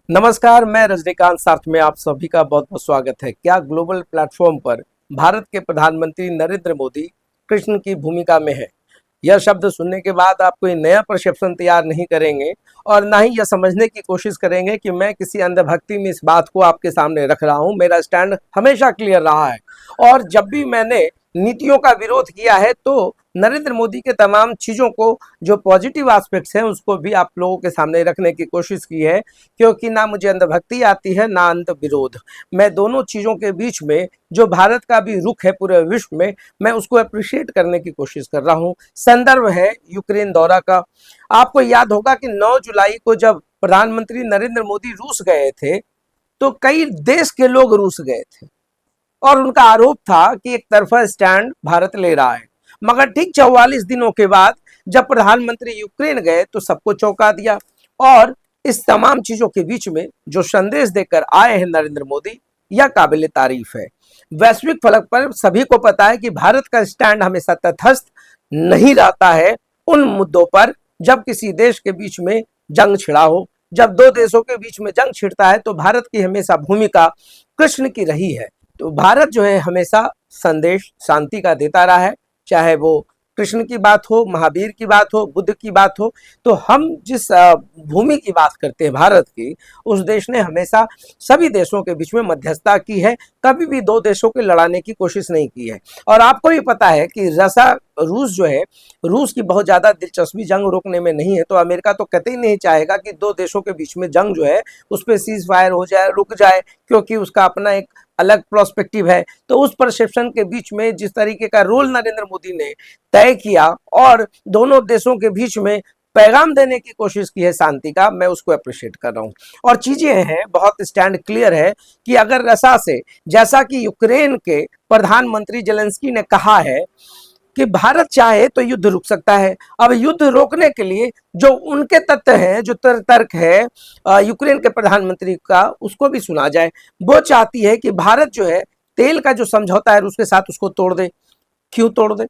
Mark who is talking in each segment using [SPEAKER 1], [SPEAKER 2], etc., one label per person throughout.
[SPEAKER 1] नमस्कार, मैं रजनीकांत साथ में आप सभी का बहुत बहुत स्वागत है। क्या ग्लोबल प्लेटफॉर्म पर भारत के प्रधानमंत्री नरेंद्र मोदी कृष्ण की भूमिका में है? यह शब्द सुनने के बाद आप कोई नया परसेप्शन तैयार नहीं करेंगे और ना ही यह समझने की कोशिश करेंगे कि मैं किसी अंधभक्ति में इस बात को आपके सामने रख रहा हूं। मेरा स्टैंड हमेशा क्लियर रहा है और जब भी मैंने नीतियों का विरोध किया है तो नरेंद्र मोदी के तमाम चीज़ों को, जो पॉजिटिव एस्पेक्ट्स हैं, उसको भी आप लोगों के सामने रखने की कोशिश की है, क्योंकि ना मुझे अंधभक्ति आती है ना अंध विरोध। मैं दोनों चीज़ों के बीच में जो भारत का भी रुख है पूरे विश्व में, मैं उसको अप्रिशिएट करने की कोशिश कर रहा हूँ। संदर्भ है यूक्रेन दौरा का। आपको याद होगा कि 9 जुलाई को जब प्रधानमंत्री नरेंद्र मोदी रूस गए थे तो कई देश के लोग रूस गए थे और उनका आरोप था कि एक तरफा स्टैंड भारत ले रहा है। मगर ठीक 44 दिनों के बाद जब प्रधानमंत्री यूक्रेन गए तो सबको चौंका दिया और इस तमाम चीजों के बीच में जो संदेश देकर आए हैं नरेंद्र मोदी, यह काबिल तारीफ है। वैश्विक फलक पर सभी को पता है कि भारत का स्टैंड हमेशा तटस्थ नहीं रहता है उन मुद्दों पर जब किसी देश के बीच में जंग छिड़ा हो। जब दो देशों के बीच में जंग छिड़ता है तो भारत की हमेशा भूमिका कृष्ण की रही है। तो भारत जो है हमेशा संदेश शांति का देता रहा है, चाहे वो कृष्ण की बात हो, महावीर की बात हो, बुद्ध की बात हो। तो हम जिस भूमि की बात करते हैं भारत की, उस देश ने हमेशा सभी देशों के बीच में मध्यस्थता की है, कभी भी दो देशों को लड़ाने की कोशिश नहीं की है। और आपको भी पता है कि रूस जो है, रूस की बहुत ज़्यादा दिलचस्पी जंग रोकने में नहीं है, तो अमेरिका तो कतई नहीं चाहेगा कि दो देशों के बीच में जंग जो है उस पर सीज फायर हो जाए, रुक जाए, क्योंकि उसका अपना एक अलग प्रोस्पेक्टिव है। तो उस परसेप्शन के बीच में जिस तरीके का रोल नरेंद्र मोदी ने तय किया और दोनों देशों के बीच में पैगाम देने की कोशिश की है शांति का, मैं उसको अप्रिशिएट कर रहा हूँ। और चीजें हैं, बहुत स्टैंड क्लियर है कि अगर रसा से, जैसा कि यूक्रेन के प्रधानमंत्री जेलेंस्की ने कहा है कि भारत चाहे तो युद्ध रुक सकता है। अब युद्ध रोकने के लिए जो उनके तथ्य हैं, जो तर्क है यूक्रेन के प्रधानमंत्री का, उसको भी सुना जाए। वो चाहती है कि भारत जो है तेल का जो समझौता है उसके साथ उसको तोड़ दे। क्यों तोड़ दे?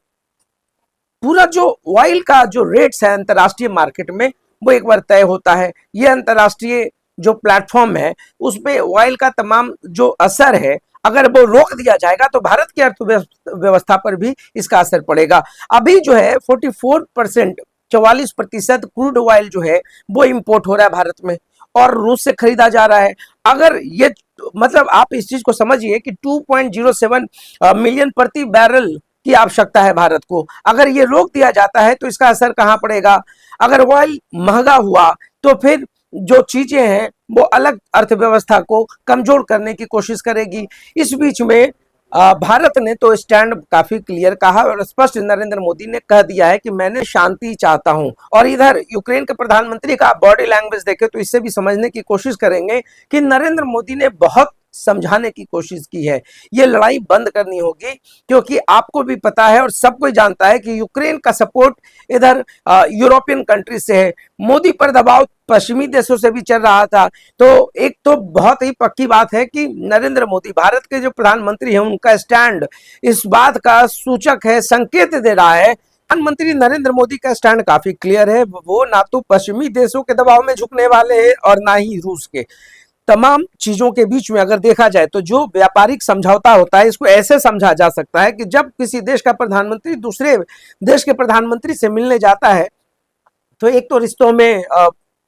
[SPEAKER 1] पूरा जो ऑयल का जो रेट्स है अंतर्राष्ट्रीय मार्केट में, वो एक बार तय होता है। ये अंतर्राष्ट्रीय जो प्लेटफॉर्म है उस पर ऑयल का तमाम जो असर है, अगर वो रोक दिया जाएगा तो भारत की अर्थव्यवस्था पर भी इसका असर पड़ेगा। अभी जो है 44%, 44% क्रूड ऑयल जो है वो इंपोर्ट हो रहा है भारत में और रूस से खरीदा जा रहा है। अगर ये, मतलब आप इस चीज को समझिए कि 2.07 मिलियन प्रति बैरल की आवश्यकता है भारत को। अगर ये रोक दिया जाता है तो इसका असर कहां पड़ेगा? अगर ऑयल महंगा हुआ तो फिर जो चीजें हैं वो अलग अर्थव्यवस्था को कमजोर करने की कोशिश करेगी। इस बीच में भारत ने तो स्टैंड काफी क्लियर कहा और स्पष्ट नरेंद्र मोदी ने कह दिया है कि मैंने शांति चाहता हूं। और इधर यूक्रेन के प्रधानमंत्री का बॉडी लैंग्वेज देखे तो इससे भी समझने की कोशिश करेंगे कि नरेंद्र मोदी ने बहुत समझाने की कोशिश की है। ये लड़ाई बंद करनी होगी, क्योंकि आपको भी पता है और सब कोई जानता है कि यूक्रेन का सपोर्ट इधर यूरोपियन कंट्री से है। मोदी पर दबाव पश्चिमी देशों से भी चल रहा था। तो एक तो बहुत ही पक्की बात है कि नरेंद्र मोदी, भारत के जो प्रधानमंत्री हैं, उनका स्टैंड इस बात का सूचक है, संकेत दे रहा है। प्रधानमंत्री नरेंद्र मोदी का स्टैंड काफी क्लियर है। वो ना तो पश्चिमी देशों के दबाव में झुकने वाले हैं और ना ही रूस के। तमाम चीजों के बीच में अगर देखा जाए तो जो व्यापारिक समझौता होता है, इसको ऐसे समझा जा सकता है कि जब किसी देश का प्रधानमंत्री दूसरे देश के प्रधानमंत्री से मिलने जाता है तो एक तो रिश्तों में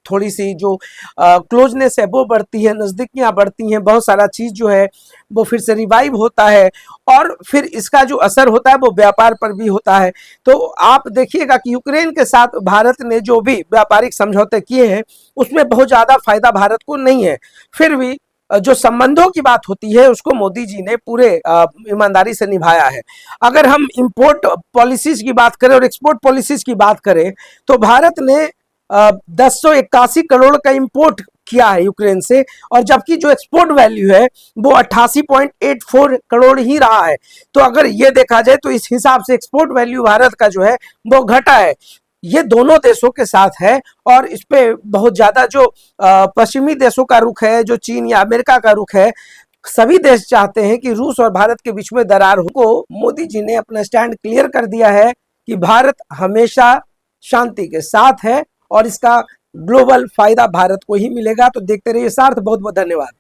[SPEAKER 1] थोड़ी सी जो क्लोजनेस है वो बढ़ती है, नजदीकियां बढ़ती हैं, बहुत सारा चीज जो है वो फिर से रिवाइव होता है और फिर इसका जो असर होता है वो व्यापार पर भी होता है। तो आप देखिएगा कि यूक्रेन के साथ भारत ने जो भी व्यापारिक समझौते किए हैं उसमें बहुत ज्यादा फायदा भारत को नहीं है। फिर भी जो संबंधों की बात होती है उसको मोदी जी ने पूरे ईमानदारी से निभाया है। अगर हम इंपोर्ट पॉलिसीज की बात करें और एक्सपोर्ट पॉलिसीज की बात करें तो भारत ने 1081 करोड़ का इंपोर्ट किया है यूक्रेन से, और जबकि जो एक्सपोर्ट वैल्यू है वो 88.84 करोड़ ही रहा है। तो अगर ये देखा जाए तो इस हिसाब से एक्सपोर्ट वैल्यू भारत का जो है वो घटा है। ये दोनों देशों के साथ है और इस पे बहुत ज्यादा जो पश्चिमी देशों का रुख है, जो चीन या अमेरिका का रुख है, सभी देश चाहते हैं कि रूस और भारत के बीच में दरार हो। मोदी जी ने अपना स्टैंड क्लियर कर दिया है कि भारत हमेशा शांति के साथ है और इसका ग्लोबल फायदा भारत को ही मिलेगा। तो देखते रहिए सार्थ, बहुत बहुत धन्यवाद।